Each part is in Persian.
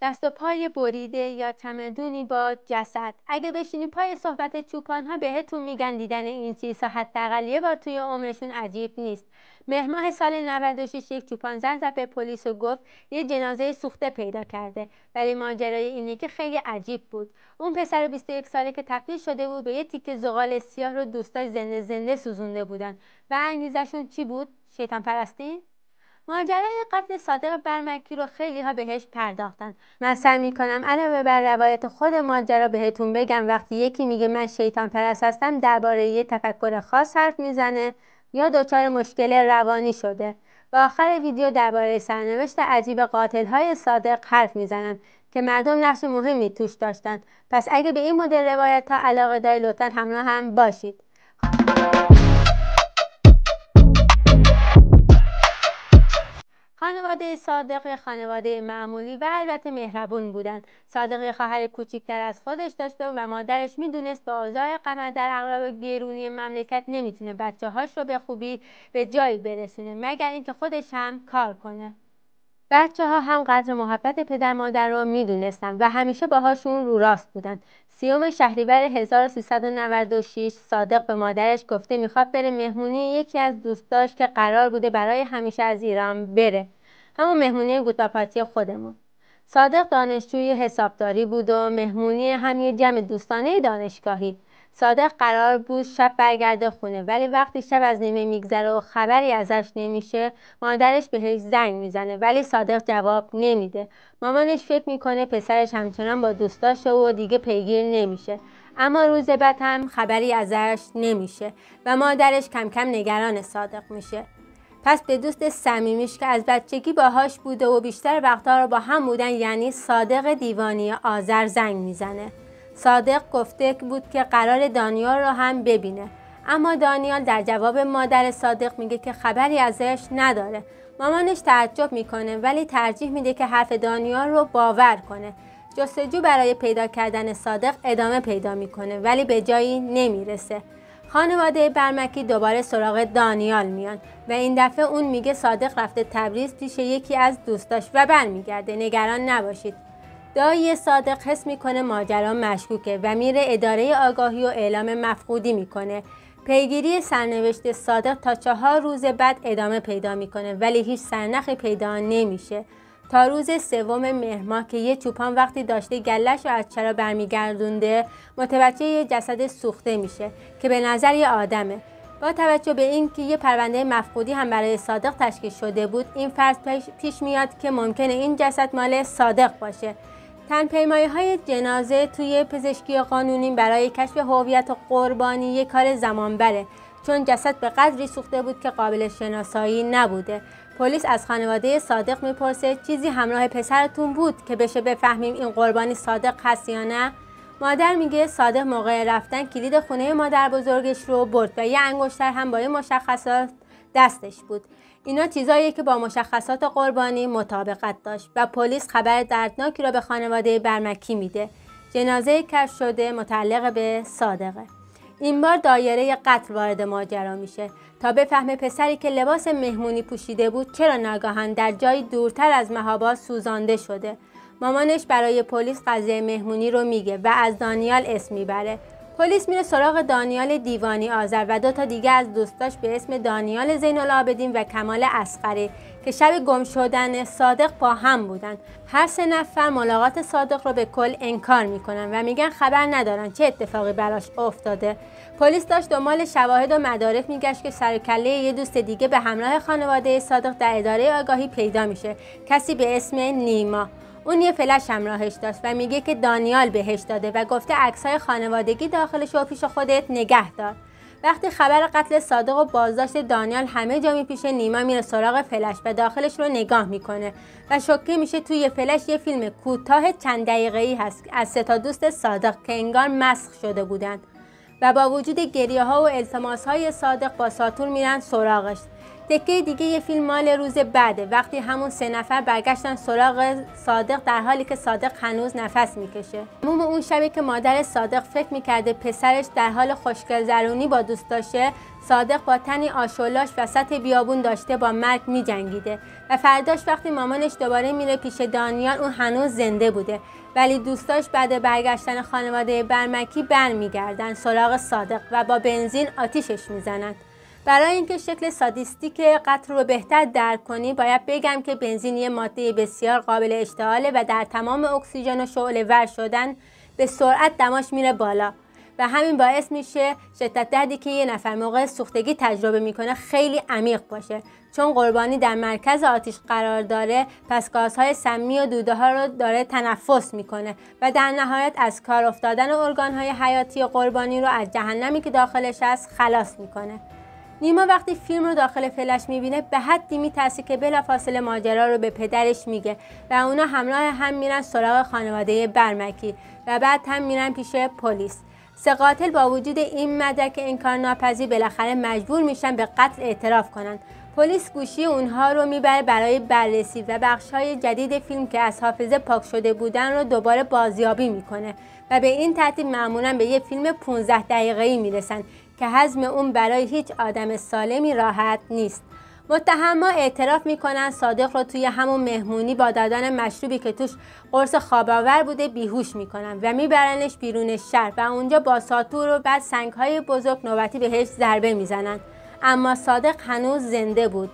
دست و پای بریده یا چمدونی با جسد. اگه بشینی پای صحبت چوپان‌ها بهتون میگن دیدن این چیزها حداقل یه بار توی عمرشون عجیب نیست. مهر سال 96 یک چوپان زنگ زد به پلیس و گفت یه جنازه سوخته پیدا کرده. ولی ماجرای اینه که خیلی عجیب بود. اون پسر 21 ساله که تبدیل شده بود به یه تیکه زغال سیاه رو دوستاش زنده زنده سوزونده بودن. و انگیزشون چی بود؟ شیطان پرستی؟ ماجرای قتل صادق برمکی رو خیلی ها بهش پرداختن. من سعی میکنم علاوه بر روایت خود ماجرا بهتون بگم وقتی یکی میگه من شیطان پرست هستم درباره یه تفکر خاص حرف میزنه یا دچار مشکل روانی شده. و آخر ویدیو درباره سرنوشت عجیب قاتل‌های صادق حرف میزنم که مردم نقش مهمی توش داشتن. پس اگه به این مدل روایت ها علاقه دارید لطفاً همراه هم باشید. خانواده صادق خانواده معمولی و البته مهربون بودند. صادق خواهر کوچکتر از خودش داشته و مادرش میدونست با اوضاع قمر در اغلب گرونی مملکت نمیتونه بچه‌هاش رو به خوبی به جایی برسونه مگر اینکه خودش هم کار کنه. بچه‌ها هم قدر محبت پدر مادر رو میدونستن و همیشه باهاشون رو راست بودن. 30 شهریور 1396 صادق به مادرش گفته میخواد بره مهمونی یکی از دوستاش که قرار بوده برای همیشه از ایران بره. همون مهمونی گوتاپاتی خودمون. صادق دانشجوی حسابداری بود و مهمونی هم یه جمع دوستانه دانشگاهی. صادق قرار بود شب برگرده خونه ولی وقتی شب از نیمه میگذره و خبری ازش نمیشه مادرش بهش زنگ میزنه ولی صادق جواب نمیده. مامانش فکر میکنه پسرش همچنان با دوستاشه و دیگه پیگیر نمیشه. اما روز بعد هم خبری ازش نمیشه و مادرش کم کم نگران صادق میشه. پس به دوست صمیمیش که از بچگی باهاش بوده و بیشتر وقتها رو با هم بودن یعنی صادق دیوانی آذر زنگ میزنه. صادق گفته بود که قرار دانیال رو هم ببینه اما دانیال در جواب مادر صادق میگه که خبری ازش نداره. مامانش تعجب میکنه ولی ترجیح میده که حرف دانیال رو باور کنه. جستجو برای پیدا کردن صادق ادامه پیدا میکنه ولی به جایی نمیرسه. خانواده برمکی دوباره سراغ دانیال میان و این دفعه اون میگه صادق رفته تبریز پیش یکی از دوستاش و برمیگرده، نگران نباشید. دایی صادق حس میکنه ماجرا مشکوکه و میره اداره آگاهی و اعلام مفقودی میکنه. پیگیری سرنوشت صادق تا 4 روز بعد ادامه پیدا میکنه ولی هیچ سرنخی پیدا نمیشه تا روز 3 مهر ماه که یه چوپان وقتی داشته گله‌ش رو از چرا برمیگردونده متوجه یه جسد سوخته میشه که به نظر یه آدمه. با توجه به اینکه یه پرونده مفقودی هم برای صادق تشکیل شده بود این فرض پیش میاد که ممکنه این جسد مال صادق باشه. تن‌پیمایی‌های جنازه توی پزشکی قانونی برای کشف هویت قربانی یک کار زمان بره چون جسد به قدری سوخته بود که قابل شناسایی نبوده. پلیس از خانواده صادق میپرسه چیزی همراه پسرتون بود که بشه بفهمیم این قربانی صادق هست یا نه؟ مادر میگه صادق موقع رفتن کلید خونه مادر بزرگش رو برد و یه انگشتر هم با مشخصات دستش بود. اینا چیزاییه که با مشخصات قربانی مطابقت داشت و پلیس خبر دردناکی رو به خانواده برمکی میده. جنازه کشف شده متعلق به صادقه. این بار دایره قتل وارد ماجرا میشه تا بفهمه پسری که لباس مهمونی پوشیده بود چرا ناگهان در جایی دورتر از مهاباد سوزانده شده. مامانش برای پلیس قضیه مهمونی رو میگه و از دانیال اسم میبره. پلیس میره سراغ دانیال دیوانی آذر و 2 تا دیگه از دوستاش به اسم دانیال زین‌العابدین و کمال اصغری که شب گم شدن صادق با هم بودن. هر 3 نفر ملاقات صادق رو به کل انکار میکنن و میگن خبر ندارن چه اتفاقی براش افتاده. پلیس داشت دنبال شواهد و مدارک میگشت که سر و کله یه دوست دیگه به همراه خانواده صادق در اداره آگاهی پیدا میشه، کسی به اسم نیما. اون یه فلش همراهش داشت و میگه که دانیال بهش داده و گفته عکسای خانوادگی داخلش و پیش خودت نگه دار. وقتی خبر قتل صادق و بازداشت دانیال همه جا میپیشه نیما میره سراغ فلش و داخلش رو نگاه میکنه و شوکه میشه توی فلش یه فیلم کوتاه چند دقیقه‌ای هست از 3 تا دوست صادق که انگار مسخ شده بودند و با وجود گریه ها و التماس های صادق با ساتور میرن سراغش. تکه دیگه یه فیلم مال روز بعده، وقتی همون 3 نفر برگشتن سراغ صادق در حالی که صادق هنوز نفس میکشه. تمام اون شبی که مادر صادق فکر میکرده پسرش در حال خوشگذرونی با دوست داشته، صادق با تنی آشولاش وسط بیابون داشته با مرگ میجنگیده و فرداش وقتی مامانش دوباره میره پیش دانیال، اون هنوز زنده بوده، ولی دوستاش بعد برگشتن خانواده برمکی برمیگردن سراغ صادق و با بنزین آتیشش میزنن. برای اینکه شکل سادیستیک قتل رو بهتر درک کنی، باید بگم که بنزین یه ماده بسیار قابل اشتعاله و در تمام اکسیژن و شعله ور شدن به سرعت دماش میره بالا و همین باعث میشه شدت دردی که یه نفر موقع سوختگی تجربه میکنه خیلی عمیق باشه، چون قربانی در مرکز آتیش قرار داره، پس گازهای سمی و دوده ها رو داره تنفس میکنه و در نهایت از کار افتادن ارگانهای حیاتی قربانی رو از جهنمی که داخلش هست خلاص میکنه. نیما وقتی فیلم رو داخل فلش میبینه به حدی میترسه که بلافاصله ماجرا رو به پدرش میگه و اونا همراه هم میرن سراغ خانواده برمکی و بعد هم میرن پیش پلیس. 3 قاتل با وجود این مدرک انکارناپذیر بالاخره مجبور میشن به قتل اعتراف کنن. پلیس گوشی اونها رو میبره برای بررسی و بخش‌های جدید فیلم که از حافظه پاک شده بودن رو دوباره بازیابی میکنه و به این ترتیب معمولاً به یه فیلم 15 دقیقه‌ای میرسن که هضم اون برای هیچ آدم سالمی راحت نیست. متهما اعتراف میکنن صادق رو توی همون مهمونی با دادن مشروبی که توش قرص خواب‌آور بوده بیهوش میکنن و میبرنش بیرون شهر و اونجا با ساطور و بعد سنگ‌های بزرگ نوبتی بهش ضربه میزنن، اما صادق هنوز زنده بود.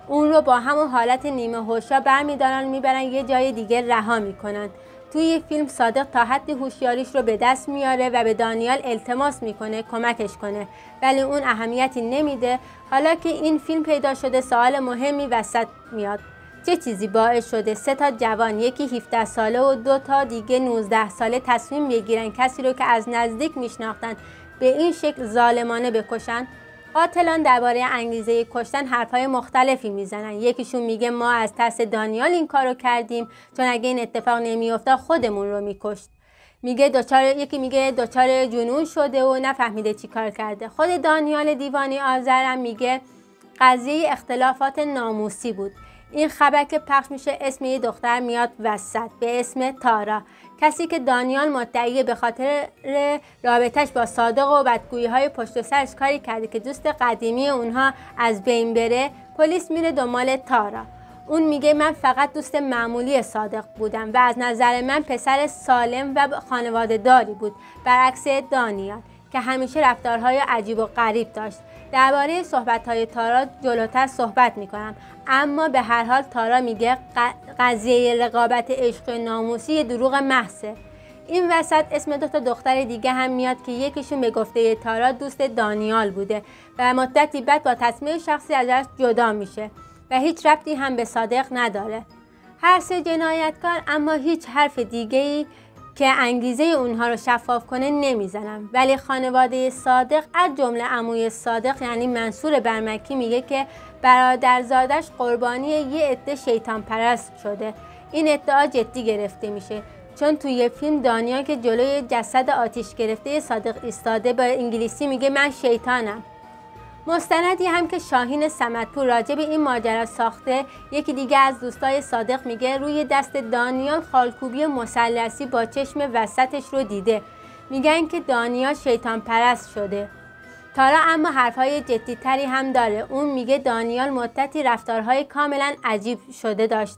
اون رو با همون حالت نیمه هوشا برمیدارن میبرن یه جای دیگه رها میکنن. توی فیلم صادق تا حدی هوشیاریش رو به دست میاره و به دانیال التماس میکنه کمکش کنه، ولی اون اهمیتی نمیده. حالا که این فیلم پیدا شده، سوال مهمی وسط میاد: چه چیزی باعث شده 3 تا جوان، یکی 17 ساله و 2 تا دیگه 19 ساله، تصمیم بگیرن کسی رو که از نزدیک میشناختن به این شکل ظالمانه بکشن؟ قاتلان درباره انگیزه کشتن حرفهای مختلفی میزنن. یکیشون میگه ما از ترس دانیال این کارو کردیم، چون اگه این اتفاق نمیافتاد خودمون رو میکشت. یکی میگه دچار جنون شده و نفهمیده چی کار کرده. خود دانیال دیوانی آذرم میگه قضیه اختلافات ناموسی بود. این خبر که پخش میشه اسم یه دختر میاد وسط به اسم تارا، کسی که دانیال مدعی به خاطر رابطش با صادق و بدگویی‌های پشت سرش کاری کرده که دوست قدیمی اونها از بین بره. پلیس میره دنبال تارا. اون میگه من فقط دوست معمولی صادق بودم و از نظر من پسر سالم و خانواده داری بود، برعکس دانیال که همیشه رفتارهای عجیب و غریب داشت. درباره صحبت‌های تارا جلوتر صحبت میکنم، اما به هر حال تارا میگه قضیه رقابت عشق ناموسی دروغ محضه. این وسط اسم 2 تا دختر دیگه هم میاد که یکیشون به گفته تارا دوست دانیال بوده و مدتی بعد با تصمیم شخصی ازش جدا میشه و هیچ ربطی هم به صادق نداره. هر 3 جنایتکار اما هیچ حرف دیگه‌ای که انگیزه اونها رو شفاف کنه نمیزنن، ولی خانواده صادق از جمله عموی صادق یعنی منصور برمکی میگه که برادرزادش قربانی یه عده شیطان پرست شده. این ادعا جدی گرفته میشه، چون توی فیلم دانیال که جلوی جسد آتیش گرفته صادق ایستاده با انگلیسی میگه من شیطانم. مستندی هم که شاهین صمدپور راجع به این ماجرا ساخته، یکی دیگه از دوستای صادق میگه روی دست دانیال خالکوبی مثلثی با چشم وسطش رو دیده. میگن که دانیال شیطان پرست شده. تارا اما حرفهای جدی تری هم داره. اون میگه دانیال مدتی رفتارهای کاملا عجیب شده داشت،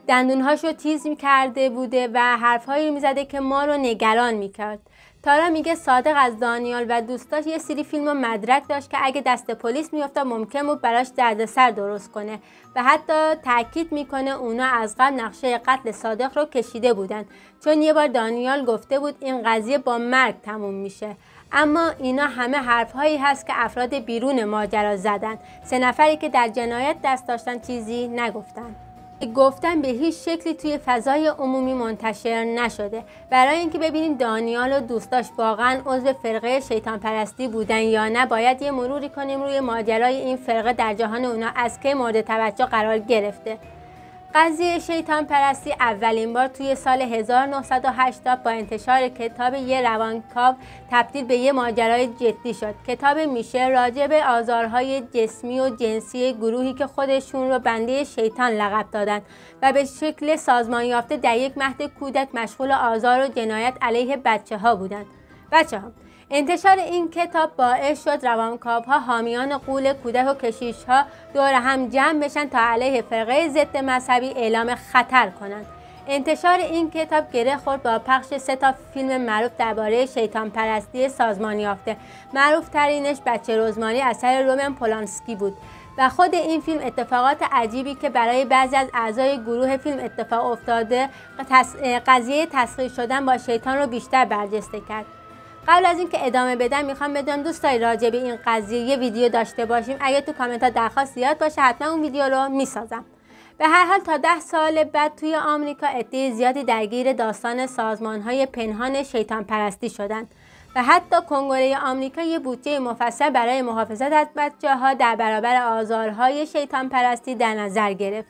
دندونهاش رو تیز کرده بوده و حرفهایی میزده که ما رو نگران میکرد. تارا میگه صادق از دانیال و دوستاش یه سری فیلم و مدرک داشت که اگه دست پلیس میافتاد ممکن بود براش دردسر درست کنه و حتی تاکید میکنه اونا از قبل نقشه قتل صادق رو کشیده بودن، چون یه بار دانیال گفته بود این قضیه با مرگ تموم میشه. اما اینا همه حرفهایی هست که افراد بیرون ماجرا زدن. 3 نفری که در جنایت دست داشتن چیزی نگفتن. گفتن به هیچ شکلی توی فضای عمومی منتشر نشده. برای اینکه ببینیم دانیال و دوستاش واقعا عضو فرقه شیطان پرستی بودن یا نه، باید یه مروری کنیم روی ماجرای این فرقه در جهان اونا از که مورد توجه قرار گرفته. قضیه شیطان پرستی اولین بار توی سال 1980 با انتشار کتاب یه روانکاو تبدیل به یه ماجرای جدی شد. کتاب میشه راجع به آزارهای جسمی و جنسی گروهی که خودشون رو بنده شیطان لقب دادن و به شکل سازمان یافته در یک مهد کودک مشغول آزار و جنایت علیه بچه‌ها بودند. بچه‌ها انتشار این کتاب باعث شد روانکاوها حامیان غول کودک و کشیش‌ها دور هم جمع بشن تا علیه فرقه ضد مذهبی اعلام خطر کنند. انتشار این کتاب گره خورد با پخش 3 فیلم معروف درباره شیطان پرستی سازمان یافته. معروف ترینش بچه رزماری اثر رومن پولانسکی بود و خود این فیلم اتفاقات عجیبی که برای بعضی از اعضای گروه فیلم اتفاق افتاده قضیه تسخیر شدن با شیطان رو بیشتر برجسته کرد. قبل از اینکه ادامه بدم میخوام بدونم دوست داری راجع به این قضیه یه ویدیو داشته باشیم؟ اگه تو کامنت ها درخواست زیاد باشه حتما اون ویدیو رو میسازم. به هر حال تا 10 سال بعد توی آمریکا عده زیادی درگیر داستان سازمان‌های پنهان شیطان پرستی شدند و حتی کنگره آمریکا یه بودجه مفصل برای محافظت از بچه‌ها در برابر آزارهای شیطان پرستی در نظر گرفت.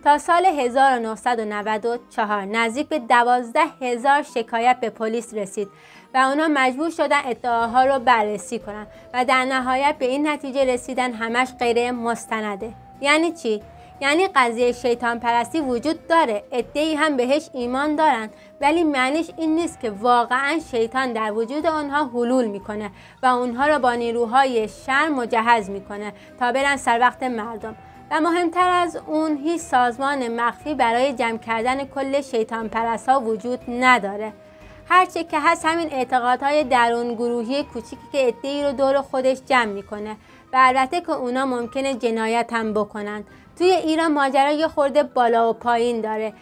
تا سال 1994 نزدیک به 12,000 شکایت به پلیس رسید و اونا مجبور شدن ادعاها رو بررسی کنن و در نهایت به این نتیجه رسیدن همش غیر مستنده. یعنی چی؟ یعنی قضیه شیطان پرستی وجود داره، عده‌ای هم بهش ایمان دارن، ولی معنیش این نیست که واقعا شیطان در وجود آنها حلول میکنه و اونها رو با نیروهای شر مجهز میکنه تا برن سر وقت مردم. و مهمتر از اون هیچ سازمان مخفی برای جمع کردن کل شیطان پرست ها وجود نداره. هرچه که هست همین اعتقادهای درون گروهی کوچیکی که عده‌ای رو دور خودش جمع میکنه و البته که اونا ممکنه جنایت هم بکنن. توی ایران ماجرا یه خورده بالا و پایین داره.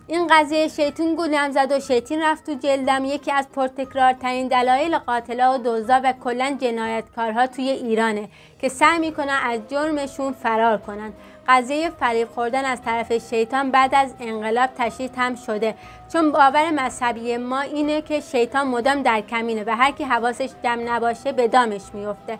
این قضیه شیطون گولم زد و شیطین رفت تو جلدم یکی از پرتکرارترین دلایل قاتلا و دزدا و کلا جنایتکارها توی ایرانه که سعی میکنن از جرمشون فرار کنن. قضیه فریب خوردن از طرف شیطان بعد از انقلاب تشدید هم شده، چون باور مذهبی ما اینه که شیطان مدام در کمینه و هر کی حواسش جمع نباشه به دامش میفته.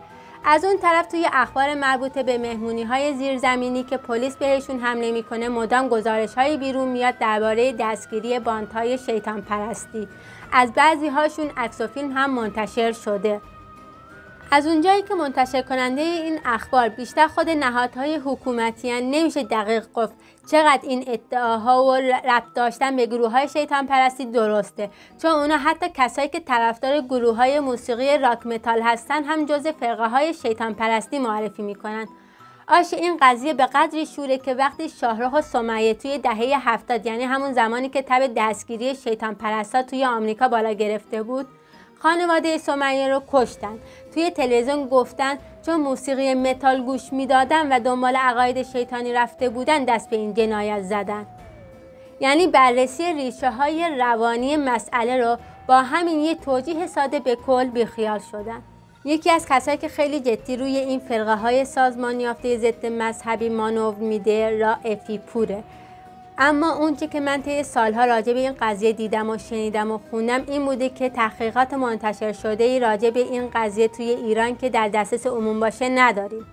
از اون طرف توی اخبار مربوطه به مهمونی‌های زیرزمینی که پلیس بهشون حمله میکنه مدام گزارش‌های بیرون میاد درباره دستگیری باندهای شیطان پرستی. از بعضی هاشون عکس و فیلم هم منتشر شده. از اونجایی که منتشر کننده این اخبار بیشتر خود نهادهای حکومتی هن، نمیشه دقیق گفت چقدر این ادعاها و ربط داشتن به گروه‌های شیطان پرستی درسته، چون اونا حتی کسایی که طرفدار گروه‌های موسیقی راک متال هستن هم جزء فرقه‌های شیطان پرستی معرفی میکنن. این قضیه به قدری شوره که وقتی شاهرخ و سمیه توی دهه 70 یعنی همون زمانی که تب دستگیری شیطان پرستا توی آمریکا بالا گرفته بود، خانواده سمیه رو کشتن. توی تلویزیون گفتن چون موسیقی متال گوش میدادن و دنبال عقاید شیطانی رفته بودن دست به این جنایت زدن. یعنی بررسی ریشه های روانی مسئله رو با همین یه توجیه ساده به کل بیخیال شدن. یکی از کسایی که خیلی جدی روی این فرقه های سازمان یافته ضد مذهبی مانور میده رائفی پوره. اما اونچه که من طی سالها راجع به این قضیه دیدم و شنیدم و خوندم این بوده که تحقیقات منتشر شده ای راجع به این قضیه توی ایران که در دسترس عموم باشه نداریم.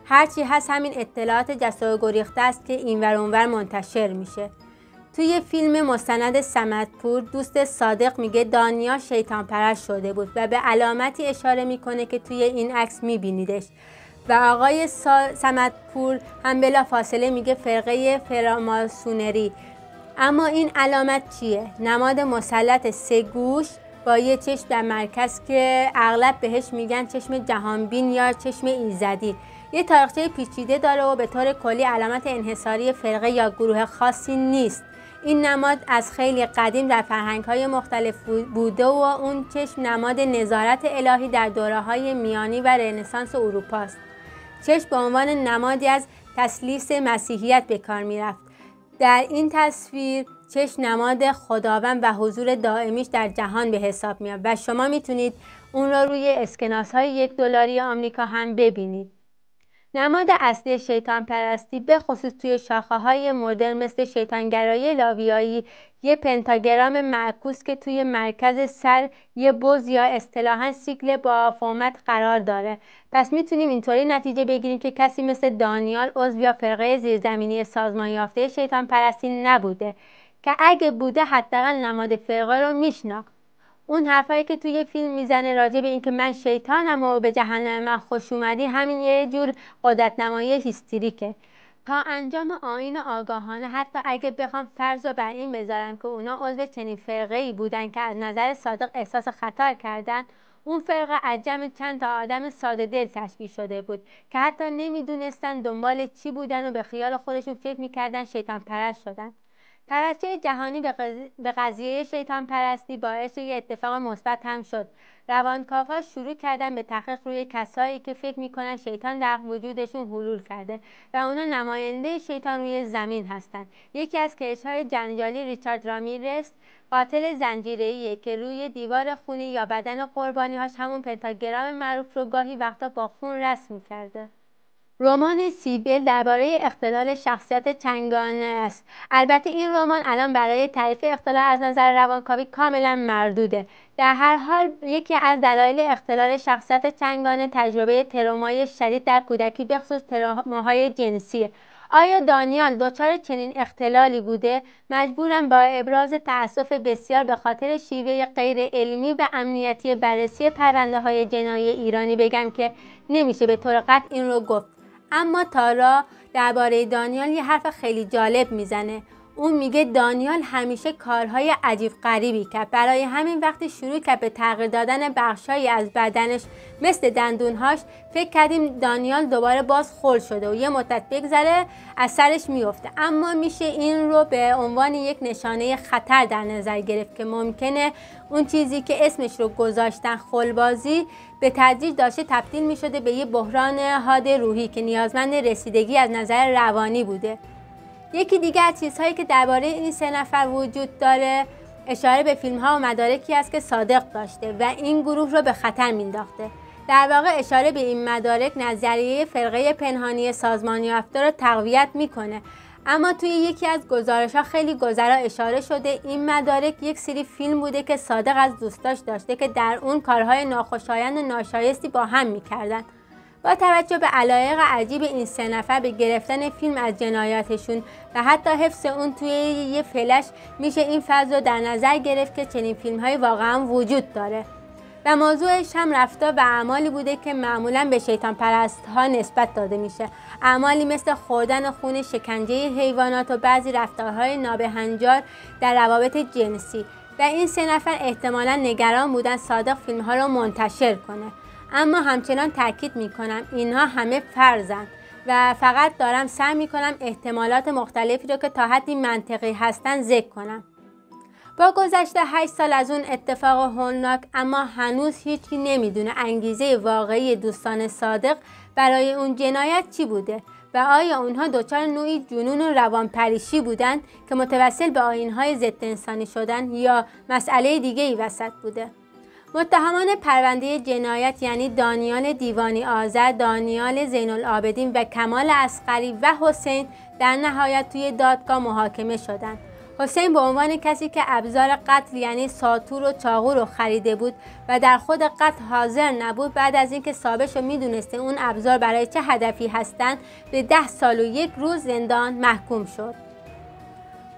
هرچی هست همین اطلاعات جسور گریخته است که اینور اونور منتشر میشه. توی فیلم مستند صمدپور دوست صادق میگه دانیال شیطان پرست شده بود و به علامتی اشاره میکنه که توی این عکس میبینیدش و آقای صمدپور هم بلا فاصله میگه فرقه فراماسونری. اما این علامت چیه؟ نماد مسلط 3 گوش با یه چشم در مرکز که اغلب بهش میگن چشم جهانبین یا چشم ایزدی. یه تاریخچه پیچیده داره و به طور کلی علامت انحصاری فرقه یا گروه خاصی نیست. این نماد از خیلی قدیم در فرهنگ‌های مختلف بوده و اون چشم نماد نظارت الهی در دوره‌های میانی و رنسانس اروپاست. چشم به عنوان نمادی از تثلیث مسیحیت به کار میرفت. در این تصویر چشم نماد خداوند و حضور دائمیش در جهان به حساب میاد و شما میتونید اون رو روی اسکناس‌های $1 آمریکا هم ببینید. نماد اصلی شیطان پرستی به خصوص توی شاخه‌های مدرن مثل شیطانگرایی لاویایی یه پنتاگرام معکوس که توی مرکز سر یه بز یا اصطلاحاً سیکل با فرمت قرار داره. پس میتونیم اینطوری نتیجه بگیریم که کسی مثل دانیال عضو یا فرقه زیرزمینی سازمان یافته شیطان پرستی نبوده که اگه بوده حداقل نماد فرقه رو میشناخت. اون حرفایی که توی فیلم میزنه راجع به اینکه من شیطانم و به جهنم من خوش اومدی همین یه جور قدرت نمایی هیستریکه. تا انجام آیین آگاهانه حتی اگه بخوام فرض رو بر این بذارم که اونا عضو چنین فرقه‌ای بودن که از نظر صادق احساس خطر کردن، اون فرقه از جمع چند تا آدم ساده دل تشکیل شده بود که حتی نمیدونستن دنبال چی بودن و به خیال خودشون فکر میکردن شیطان پرست شدن. توجه جهانی به قضیه شیطان پرستی باعث یه اتفاق مثبت هم شد. روانکاوها شروع کردن به تحقیق روی کسایی که فکر میکنن شیطان در وجودشون حلول کرده و اونا نماینده شیطان روی زمین هستن. یکی از کیس‌های جنجالی ریچارد رامیرز، قاتل زنجیره‌ایه که روی دیوار خونی یا بدن قربانی‌هاش همون پنتاگرام معروف رو گاهی وقتا با خون رسم کرده. رمان سیبیل درباره اختلال شخصیت چنگانه است. البته این رمان الان برای تعریف اختلال از نظر روانکاوی کاملا مردوده. در هر حال یکی از دلایل اختلال شخصیت چنگانه تجربه ترومای شدید در کودکی به خصوص تروماهای جنسیه. آیا دانیال دچار چنین اختلالی بوده؟ مجبورم با ابراز تأسف بسیار به خاطر شیوه غیر علمی و امنیتی بررسی پرونده‌های جنایی ایرانی بگم که نمیشه به طور قطع این رو گفت. اما تارا درباره دانیال یه حرف خیلی جالب میزنه. اون میگه دانیال همیشه کارهای عجیب غریبی کرد، برای همین وقتی شروع کرد به تغییر دادن بخشایی از بدنش مثل دندونهاش فکر کردیم دانیال دوباره باز خل شده و یه مدت بگذره از سرش میفته. اما میشه این رو به عنوان یک نشانه خطر در نظر گرفت که ممکنه اون چیزی که اسمش رو گذاشتن خلبازی به تدریج داشته تبدیل می شده به یه بحران حاد روحی که نیازمند رسیدگی از نظر روانی بوده. یکی دیگه از چیزهایی که درباره این سه نفر وجود داره اشاره به فیلم‌ها و مدارکی است که صادق داشته و این گروه رو به خطر مینداخته. در واقع اشاره به این مدارک نظریه فرقه پنهانی سازمان یافته رو تقویت میکنه. اما توی یکی از گزارش‌ها خیلی گذرا اشاره شده این مدارک یک سری فیلم بوده که صادق از دوستاش داشته که در اون کارهای ناخوشایند و ناشایستی با هم میکردن. با توجه به علایق عجیب این سه نفر به گرفتن فیلم از جنایاتشون و حتی حفظ اون توی یه فلش میشه این فضل رو در نظر گرفت که چنین فیلم‌های واقعا وجود داره و موضوعش هم رفتار و اعمالی بوده که معمولاً به شیطان پرست‌ها نسبت داده میشه. اعمالی مثل خوردن خون، شکنجه حیوانات و بعضی رفتارهای نابهنجار در روابط جنسی و این سه نفر احتمالاً نگران بودن صادق فیلم‌ها رو منتشر کنه. اما همچنان تاکید میکنم اینها همه فرضن و فقط دارم سعی میکنم احتمالات مختلفی رو که تا حدی منطقی هستن ذکر کنم. با گذشت 8 سال از اون اتفاق هولناک اما هنوز هیچکی نمیدونه انگیزه واقعی دوستان صادق برای اون جنایت چی بوده و آیا اونها دچار نوعی جنون و روانپریشی بودن که متوسل به آیین‌های ضد انسانی شدن یا مسئله دیگه‌ای وسط بوده. متهمان پرونده جنایت یعنی دانیال دیوانی آذر، دانیال زین العابدین و کمال اصغری و حسین در نهایت توی دادگاه محاکمه شدند. حسین به عنوان کسی که ابزار قتل یعنی ساطور و چاقو رو خریده بود و در خود قتل حاضر نبود، بعد از اینکه ثابت شد میدونسته اون ابزار برای چه هدفی هستند به 10 سال و 1 روز زندان محکوم شد.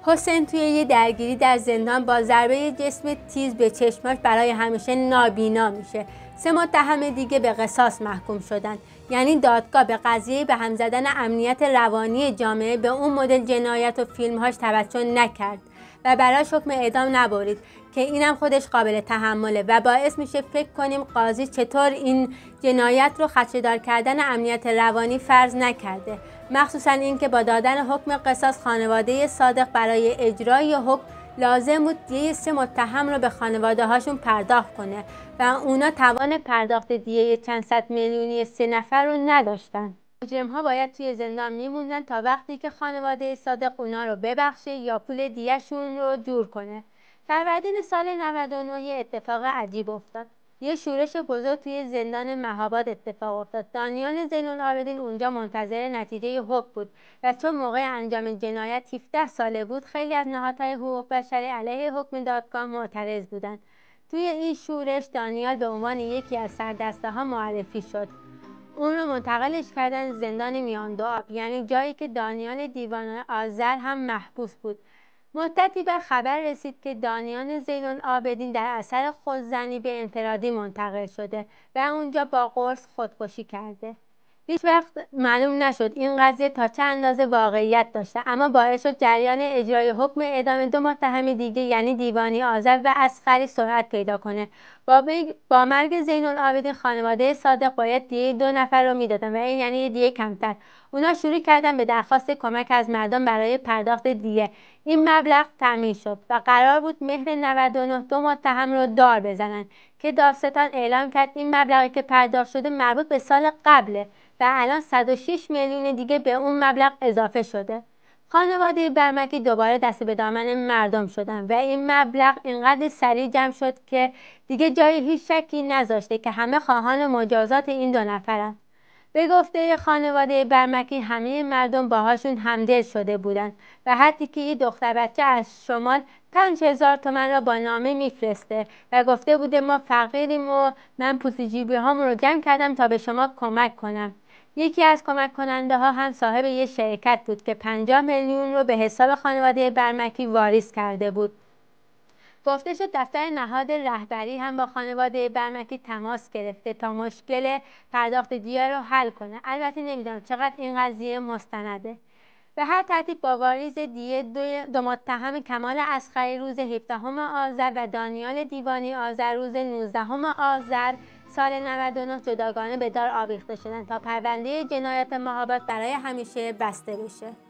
حسین توی یه درگیری در زندان با ضربه جسم تیز به چشماش برای همیشه نابینا میشه. 3 متهم دیگه به قصاص محکوم شدن. یعنی دادگاه به قضیه به هم زدن امنیت روانی جامعه به اون مدل جنایت و فیلمهاش توجه نکرد و براش حکم اعدام نبرید که اینم خودش قابل تحمله و باعث میشه فکر کنیم قاضی چطور این جنایت رو خدشه‌دار کردن امنیت روانی فرض نکرده، مخصوصا اینکه با دادن حکم قصاص خانواده صادق برای اجرای حکم لازم بود دیه 3 متهم رو به خانواده هاشون پرداخت کنه و اونا توان پرداخت دیه چند صد میلیونی 3 نفر رو نداشتن. مجرم‌ها باید توی زندان میموندن تا وقتی که خانواده صادق اونا رو ببخشه یا پول دیه‌شون رو جور کنه. فروردین سال 99 اتفاق عجیب افتاد. یه شورش بزرگ توی زندان مهاباد اتفاق افتاد. دانیال زین‌العابدین اونجا منتظر نتیجه حکم بود و چون موقع انجام جنایت 17 ساله بود، خیلی از نهادهای حقوق بشری علیه حکم دادگاه معترض بودن. توی این شورش دانیال به عنوان یکی از سردسته‌ها معرفی شد. اون رو منتقلش کردن زندان میان دو آب، یعنی جایی که دانیال دیوانه آذر هم محبوس بود. مدتی بعد خبر رسید که دانیال زین‌العابدین در اثر خودزنی به انفرادی منتقل شده و اونجا با قرص خودکشی کرده. هیچ وقت معلوم نشد این قضیه تا چه اندازه واقعیت داشته، اما باعث شد جریان اجرای حکم اعدام 2 متهم دیگه یعنی دیوانی آذر و اصغری سرعت پیدا کنه. با مرگ زین‌العابدین خانواده صادق باید دیه 2 نفر رو میدادن و این یعنی یه دیه کمتر. اونا شروع کردن به درخواست کمک از مردم برای پرداخت دیه. این مبلغ تامین شد و قرار بود مهر 99 2 متهم رو دار بزنن که دادستان اعلام کرد این مبلغی که پرداخت شده مربوط به سال قبله و الان 106 میلیون دیگه به اون مبلغ اضافه شده. خانواده برمکی دوباره دست به دامن مردم شدن و این مبلغ اینقدر سریع جمع شد که دیگه جای هیچ شکی نذاشته که همه خواهان مجازات این 2 نفرن. به گفته خانواده برمکی همه مردم باهاشون همدل شده بودن و حتی که یه دختر بچه از شمال 5000 تومن را با نامه میفرسته و گفته بوده ما فقیریم و من پوست جیبی هامون رو جمع کردم تا به شما کمک کنم. یکی از کمک کننده ها هم صاحب یه شرکت بود که 50 میلیون رو به حساب خانواده برمکی واریز کرده بود. گفته شد دفتر نهاد رهبری هم با خانواده برمکی تماس گرفته تا مشکل پرداخت دیه رو حل کنه. البته نمیدونم چقدر این قضیه مستنده. به هر ترتیب با واریز دیه 2 متهم کمال اصغری روز 17 آذر و دانیال دیوانی آذر روز 19 آذر سال 99 جداگانه به دار آویخته شدند تا پرونده جنایات مهاباد برای همیشه بسته بشه.